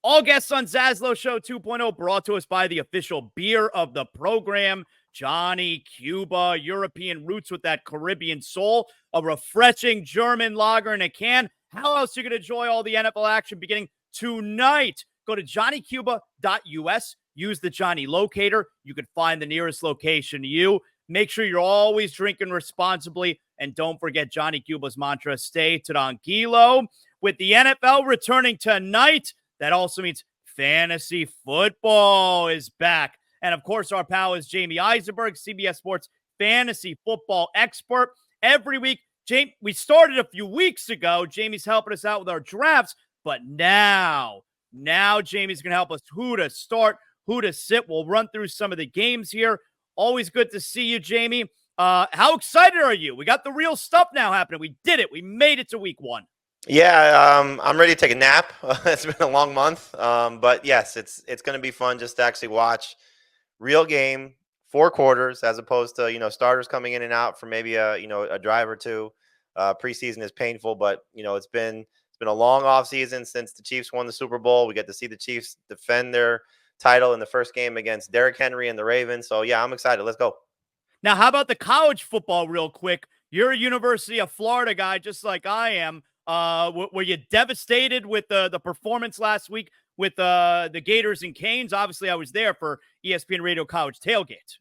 All guests on ZASLOW Show 2.0 brought to us by the official beer of the program, Johnny Cuba, European roots with that Caribbean soul, a refreshing German lager in a can. How else are you going to enjoy all the NFL action beginning tonight? Go to johnnycuba.us, use the Johnny locator. You can find the nearest location to you. Make sure you're always drinking responsibly, and don't forget Johnny Cuba's mantra, stay tranquilo. With the NFL returning tonight, that also means fantasy football is back. And of course, our pal is Jamey Eisenberg, CBS Sports Fantasy Football expert. Every week, we started a few weeks ago. Jamey's helping us out with our drafts, but now Jamey's going to help us who to start, who to sit. We'll run through some of the games here. Always good to see you, Jamey. How excited are you? We got the real stuff now happening. We did it. We made it to week 1. Yeah, I'm ready to take a nap. It's been a long month, but yes, it's going to be fun just to actually watch real game, 4 quarters, as opposed to starters coming in and out for maybe a drive or two. Preseason is painful, but it's been a long off season since the Chiefs won the Super Bowl. We get to see the Chiefs defend their title in the first game against Derrick Henry and the Ravens. So yeah, I'm excited. Let's go. Now, how about the college football real quick? You're a University of Florida guy, just like I am. Were you devastated with the performance last week with the Gators and Canes? Obviously, I was there for ESPN Radio College Tailgate.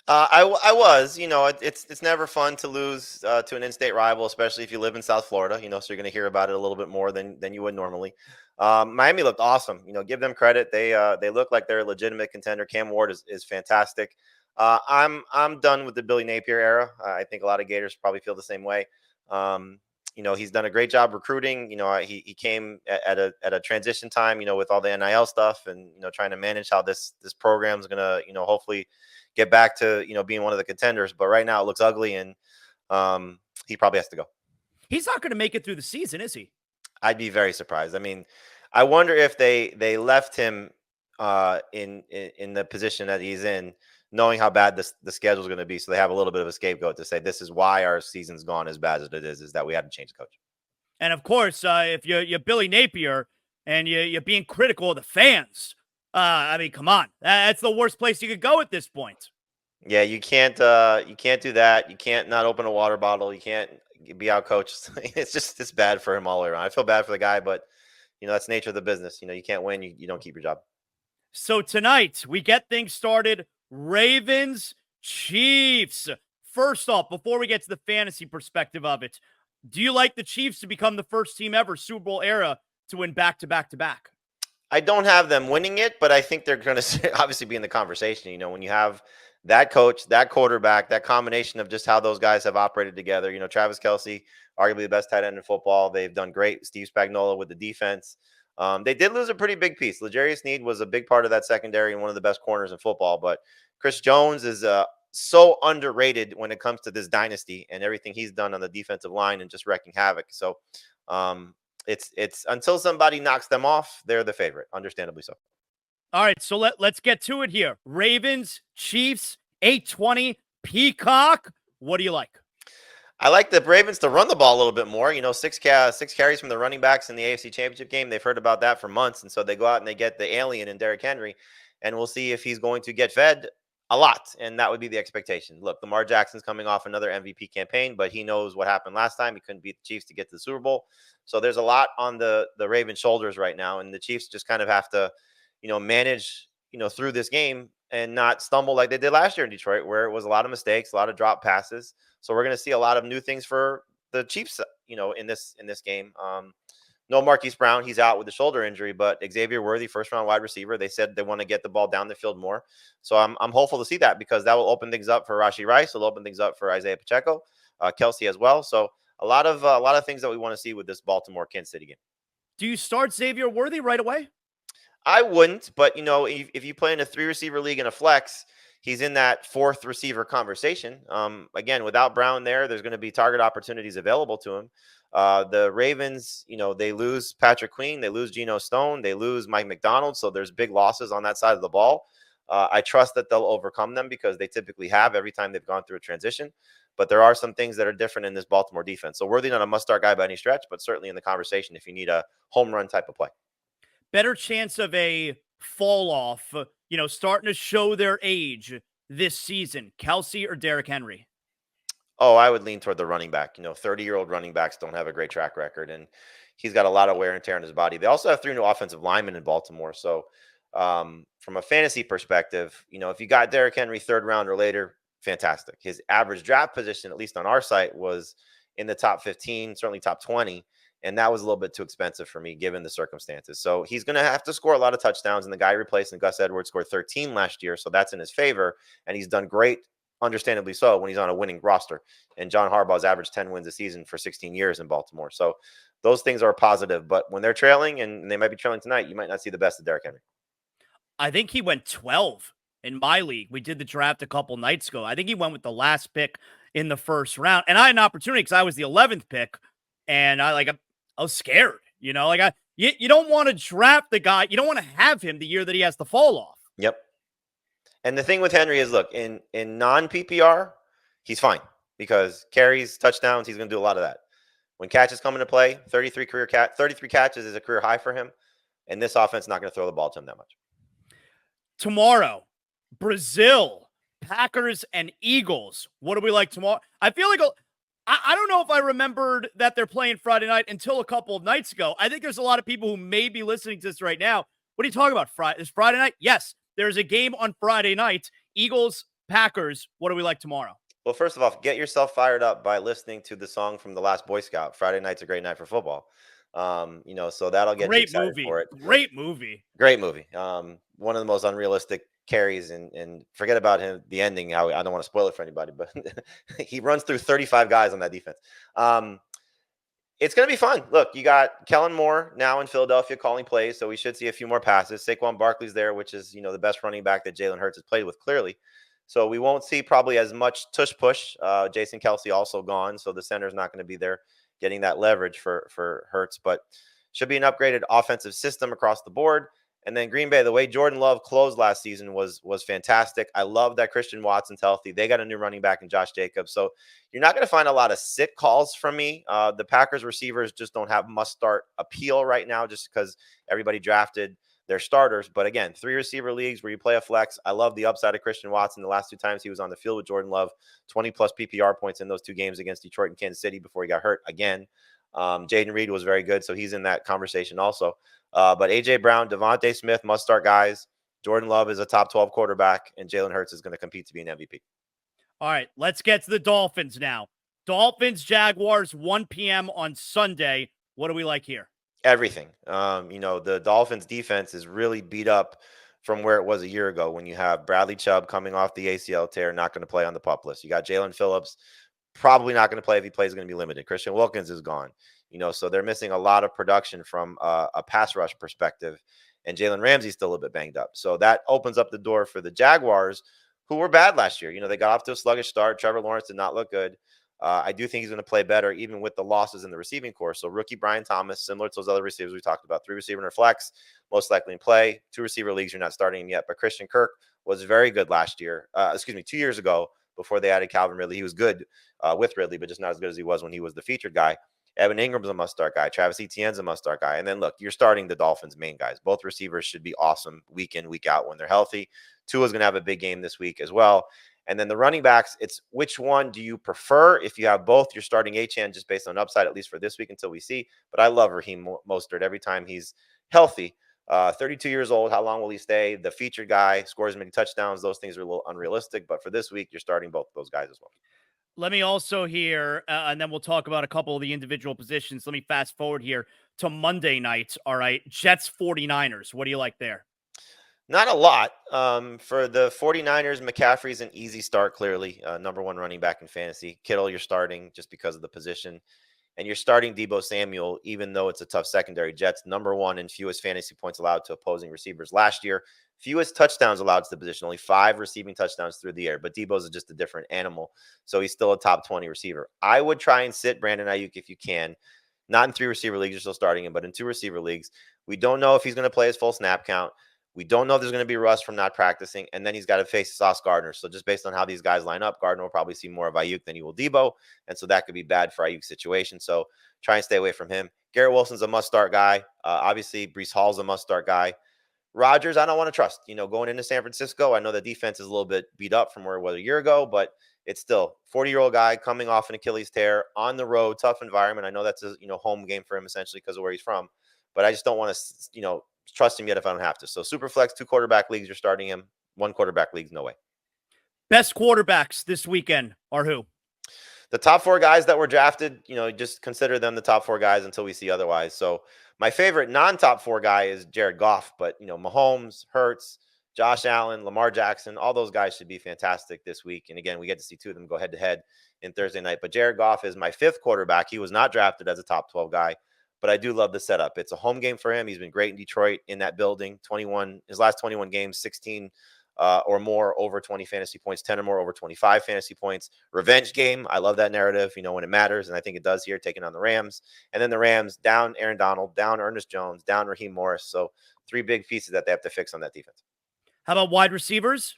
I was. It's never fun to lose to an in-state rival, especially if you live in South Florida. So you're going to hear about it a little bit more than you would normally. Miami looked awesome. Give them credit. They look like they're a legitimate contender. Cam Ward is fantastic. I'm done with the Billy Napier era. I think a lot of Gators probably feel the same way. He's done a great job recruiting. He came at a transition time, with all the NIL stuff and, trying to manage how this program is going to, hopefully get back to, being one of the contenders. But right now it looks ugly, and he probably has to go. He's not going to make it through the season, is he? I'd be very surprised. I mean, I wonder if they left him in the position that he's in, knowing how bad the schedule is going to be. So they have a little bit of a scapegoat to say, this is why our season's gone as bad as it is that we had to change the coach. And of course, if you're Billy Napier and you're being critical of the fans, I mean, come on, that's the worst place you could go at this point. Yeah, you can't do that. You can't not open a water bottle. You can't be out coached. It's bad for him all the way around. I feel bad for the guy, but that's the nature of the business. You can't win. You don't keep your job. So tonight we get things started. Ravens, Chiefs. First off, before we get to the fantasy perspective of it, do you like the Chiefs to become the first team ever Super Bowl era to win back-to-back-to-back? I don't have them winning it, but I think they're going to obviously be in the conversation. When you have that coach, that quarterback, that combination of just how those guys have operated together. Travis Kelce, arguably the best tight end in football. They've done great. Steve Spagnuolo with the defense. They did lose a pretty big piece. L'Jarius Sneed was a big part of that secondary and one of the best corners in football. But Chris Jones is so underrated when it comes to this dynasty and everything he's done on the defensive line and just wrecking havoc. So it's until somebody knocks them off, they're the favorite, understandably so. All right, so let's get to it here. Ravens, Chiefs, 8:20, Peacock. What do you like? I like the Ravens to run the ball a little bit more. 6 carries from the running backs in the AFC Championship game. They've heard about that for months, and so they go out and they get the alien in Derrick Henry, and we'll see if he's going to get fed a lot, and that would be the expectation. Look, Lamar Jackson's coming off another MVP campaign, but he knows what happened last time. He couldn't beat the Chiefs to get to the Super Bowl, so there's a lot on the Ravens' shoulders right now, and the Chiefs just kind of have to, manage, through this game and not stumble like they did last year in Detroit, where it was a lot of mistakes, a lot of drop passes. So we're going to see a lot of new things for the Chiefs, in this game. No Marquise Brown, he's out with a shoulder injury, but Xavier Worthy, first-round wide receiver, they said they want to get the ball down the field more. So I'm hopeful to see that, because that will open things up for Rashee Rice. It'll open things up for Isaiah Pacheco, Kelce as well. So a lot of things that we want to see with this Baltimore Kansas City game. Do you start Xavier Worthy right away? I wouldn't, but if you play in a 3-receiver league in a flex, he's in that 4th receiver conversation. Again, without Brown there's going to be target opportunities available to him. The Ravens, they lose Patrick Queen, they lose Geno Stone, they lose Mike McDonald. So there's big losses on that side of the ball. I trust that they'll overcome them, because they typically have every time they've gone through a transition. But there are some things that are different in this Baltimore defense. So Worthy not a must-start guy by any stretch, but certainly in the conversation if you need a home run type of play. better chance of a fall off, starting to show their age this season, Kelsey or Derrick Henry? Oh, I would lean toward the running back. 30-year-old running backs don't have a great track record, and he's got a lot of wear and tear on his body. They also have 3 new offensive linemen in Baltimore. So, from a fantasy perspective, if you got Derrick Henry 3rd round or later, fantastic. His average draft position, at least on our site, was in the top 15, certainly top 20. And that was a little bit too expensive for me given the circumstances. So he's going to have to score a lot of touchdowns. And the guy replacing Gus Edwards scored 13 last year. So that's in his favor. And he's done great, understandably so, when he's on a winning roster. And John Harbaugh's averaged 10 wins a season for 16 years in Baltimore. So those things are positive. But when they're trailing, and they might be trailing tonight, you might not see the best of Derrick Henry. I think he went 12 in my league. We did the draft a couple nights ago. I think he went with the last pick in the 1st round. And I had an opportunity because I was the 11th pick. And I was scared, you don't want to draft the guy. You don't want to have him the year that he has to fall off. Yep. And the thing with Henry is, look, in non-PPR, he's fine because carries, touchdowns, he's going to do a lot of that. When catches come into play, 33 catches is a career high for him. And this offense is not going to throw the ball to him that much. Tomorrow, Brazil, Packers, and Eagles. What do we like tomorrow? I feel like I don't know if I remembered that they're playing Friday night until a couple of nights ago. I think there's a lot of people who may be listening to this right now. What are you talking about? This Friday night? Yes, there's a game on Friday night. Eagles, Packers. What do we like tomorrow? Well, first of all, get yourself fired up by listening to the song from The Last Boy Scout. Friday night's a great night for football. So that'll get you excited for it. Great movie. Great movie. One of the most unrealistic carries, and forget about him, the ending. I don't want to spoil it for anybody, but he runs through 35 guys on that defense. It's going to be fun. Look, you got Kellen Moore now in Philadelphia calling plays, so we should see a few more passes. Saquon Barkley's there, which is, the best running back that Jalen Hurts has played with, clearly. So we won't see probably as much tush-push. Jason Kelsey also gone, so the center's not going to be there getting that leverage for Hurts, but should be an upgraded offensive system across the board. And then Green Bay, the way Jordan Love closed last season was fantastic. I love that Christian Watson's healthy. They got a new running back in Josh Jacobs. So you're not going to find a lot of sit calls from me. The Packers receivers just don't have must-start appeal right now just because everybody drafted their starters. But again, 3 receiver leagues where you play a flex. I love the upside of Christian Watson. The last 2 times he was on the field with Jordan Love, 20-plus PPR points in those 2 games against Detroit and Kansas City before he got hurt again. Jaden Reed was very good, so he's in that conversation also. But A.J. Brown, Devontae Smith, must-start guys. Jordan Love is a top 12 quarterback, and Jalen Hurts is going to compete to be an MVP. All right, let's get to the Dolphins now. Dolphins, Jaguars, 1 p.m. on Sunday. What do we like here? Everything. The Dolphins defense is really beat up from where it was a year ago when you have Bradley Chubb coming off the ACL tear, not going to play on the PUP list. You got Jalen Phillips, probably not going to play. If he plays, going to be limited. Christian Wilkins is gone. So they're missing a lot of production from a pass rush perspective. And Jalen Ramsey's still a little bit banged up. So that opens up the door for the Jaguars, who were bad last year. They got off to a sluggish start. Trevor Lawrence did not look good. I do think he's going to play better, even with the losses in the receiving corps. So rookie Brian Thomas, similar to those other receivers we talked about, 3 receiver in a flex, most likely in play. 2 receiver leagues, you're not starting him yet. But Christian Kirk was very good last year. 2 years ago, before they added Calvin Ridley. He was good with Ridley, but just not as good as he was when he was the featured guy. Evan Ingram's a must-start guy. Travis Etienne's a must-start guy. And then, look, you're starting the Dolphins' main guys. Both receivers should be awesome week in, week out when they're healthy. Tua's going to have a big game this week as well. And then the running backs, it's which one do you prefer? If you have both, you're starting Achane just based on upside, at least for this week until we see. But I love Raheem Mostert every time he's healthy. 32 years old. How long will he stay? The featured guy scores many touchdowns. Those things are a little unrealistic. But for this week, you're starting both of those guys as well. Let me also hear, and then we'll talk about a couple of the individual positions. Let me fast forward here to Monday night. All right. Jets 49ers. What do you like there? Not a lot. For the 49ers, McCaffrey's an easy start, clearly. Number 1 running back in fantasy. Kittle, you're starting just because of the position. And you're starting Deebo Samuel, even though it's a tough secondary. Jets, number 1 in fewest fantasy points allowed to opposing receivers last year. Fewest touchdowns allowed to the position, only 5 receiving touchdowns through the air. But Deebo's just a different animal, so he's still a top 20 receiver. I would try and sit Brandon Ayuk if you can. Not in 3 receiver leagues, you're still starting him, but in 2 receiver leagues. We don't know if he's going to play his full snap count. We don't know if there's going to be rust from not practicing, and then he's got to face Sauce Gardner. So just based on how these guys line up, Gardner will probably see more of Ayuk than he will Deebo, and so that could be bad for Ayuk's situation. So try and stay away from him. Garrett Wilson's a must-start guy. Obviously, Breece Hall's a must-start guy. Rodgers, I don't want to trust. Going into San Francisco, I know the defense is a little bit beat up from where it was a year ago, but it's still 40-year-old guy coming off an Achilles tear on the road, tough environment. I know that's a home game for him essentially because of where he's from, but I just don't want to trust him yet if I don't have to. So super flex, 2 quarterback leagues, you're starting him. 1 quarterback leagues, no way. Best quarterbacks this weekend are who? The top 4 guys that were drafted, just consider them the top 4 guys until we see otherwise. So my favorite non-top 4 guy is Jared Goff, but Mahomes, Hurts, Josh Allen, Lamar Jackson, all those guys should be fantastic this week. And again, we get to see 2 of them go head-to-head in Thursday night. But Jared Goff is my 5th quarterback. He was not drafted as a top 12 guy, but I do love the setup. It's a home game for him. He's been great in Detroit in that building. His last 21 games, 16 or more over 20 fantasy points, 10 or more over 25 fantasy points. Revenge game. I love that narrative, when it matters. And I think it does here, taking on the Rams. And then the Rams down Aaron Donald, down Ernest Jones, down Raheem Morris. So 3 big pieces that they have to fix on that defense. How about wide receivers?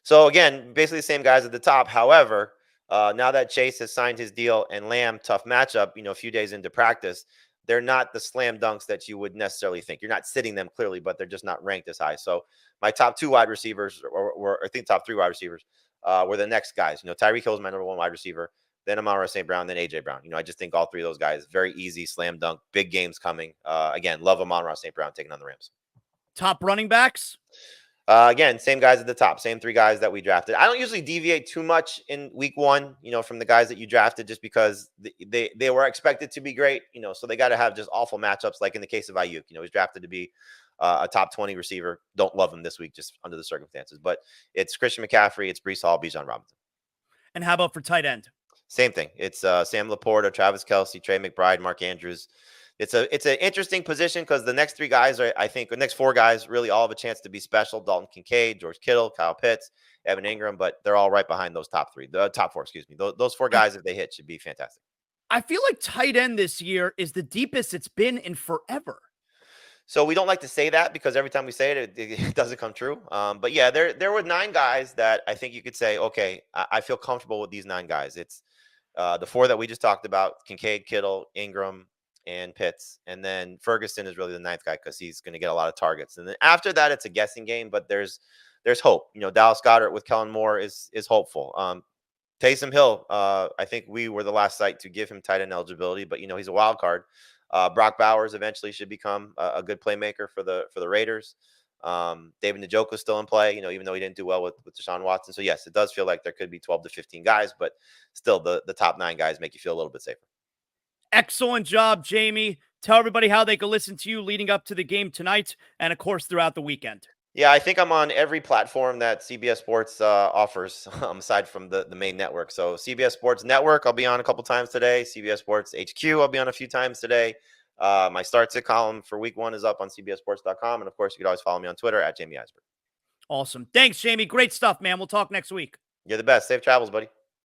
So again, basically the same guys at the top. However, now that Chase has signed his deal and Lamb, tough matchup, a few days into practice, they're not the slam dunks that you would necessarily think. You're not sitting them clearly, but they're just not ranked as high. So my top 2 wide receivers, or I think top 3 wide receivers, were the next guys. Tyreek Hill is my number 1 wide receiver, then Amon-Ra St. Brown, then A.J. Brown. I just think all 3 of those guys, very easy, slam dunk, big games coming. Again, love Amon-Ra St. Brown taking on the Rams. Top running backs? Again, same guys at the top, same 3 guys that we drafted. I don't usually deviate too much in week 1, from the guys that you drafted, just because they were expected to be great, so they got to have just awful matchups. Like in the case of Ayuk, he's drafted to be a top 20 receiver. Don't love him this week, just under the circumstances. But it's Christian McCaffrey, it's Breece Hall, Bijan Robinson. And how about for tight end? Same thing. It's Sam Laporta, Travis Kelce, Trey McBride, Mark Andrews. It's an interesting position because the next 3 guys I think the next 4 guys really all have a chance to be special. Dalton Kincaid, George Kittle, Kyle Pitts, Evan Ingram, but they're all right behind those top 4, excuse me. Those 4 guys, if they hit, should be fantastic. I feel like tight end this year is the deepest it's been in forever. So we don't like to say that because every time we say it, it doesn't come true. But yeah, there were 9 guys that I think you could say, okay, I feel comfortable with these 9 guys. It's the 4 that we just talked about: Kincaid, Kittle, Ingram, and Pitts. And then Ferguson is really the 9th guy because he's going to get a lot of targets. And then after that, it's a guessing game, but there's hope. Dallas Goedert with Kellen Moore is hopeful. Taysom Hill, I think we were the last site to give him tight end eligibility, but he's a wild card. Brock Bowers eventually should become a good playmaker for the Raiders. David Njoku is still in play, even though he didn't do well with Deshaun Watson. So yes, it does feel like there could be 12 to 15 guys, but still the top 9 guys make you feel a little bit safer. Excellent job, Jamey. Tell everybody how they can listen to you leading up to the game tonight and, of course, throughout the weekend. Yeah, I think I'm on every platform that CBS Sports offers, aside from the main network. So CBS Sports Network, I'll be on a couple times today. CBS Sports HQ, I'll be on a few times today. My Start Sit column for week 1 is up on CBSSports.com. And, of course, you can always follow me on Twitter at Jamey Eisenberg. Awesome. Thanks, Jamey. Great stuff, man. We'll talk next week. You're the best. Safe travels, buddy.